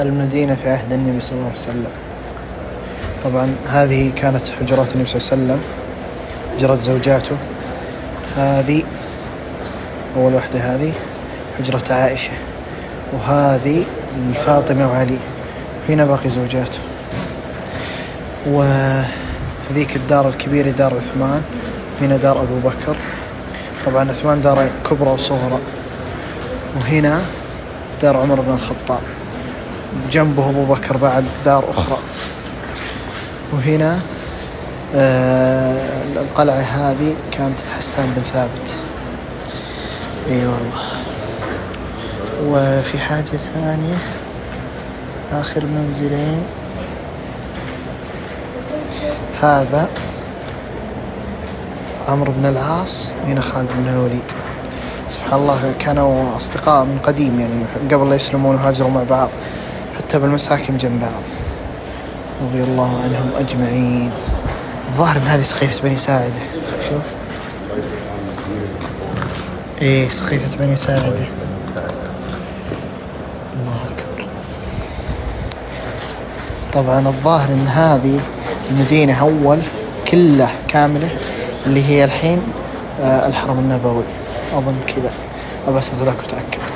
المدينة في عهد النبي صلى الله عليه وسلم. طبعا هذه كانت حجرات النبي صلى الله عليه وسلم، حجرات زوجاته. هذه أول واحدة، هذه حجرة عائشة، وهذه فاطمة وعلي. هنا باقي زوجاته. وهذيك الدار الكبيرة دار عثمان، هنا دار أبو بكر. طبعا عثمان دار كبرى وصغرى. وهنا دار عمر بن الخطاب، جنبه أبو بكر بعد دار أخرى. وهنا القلعة هذه كانت حسان بن ثابت. اي والله. وفي حاجة ثانية، آخر منزلين، هذا عمرو بن العاص، هنا خالد بن الوليد. سبحان الله، كانوا أصدقاء من قديم، يعني قبل لا يسلمون وهاجروا مع بعض حتى بالمساكن جنب بعض، رضي الله عنهم أجمعين. الظاهر إن هذه سقيفة بني ساعدة. شوف، إيه سقيفة بني ساعدة. الله أكبر. طبعا الظاهر إن هذه المدينة أول كلها كاملة، اللي هي الحين الحرم النبوي، أظن كذا، أبى أسأل ذاك وتأكد.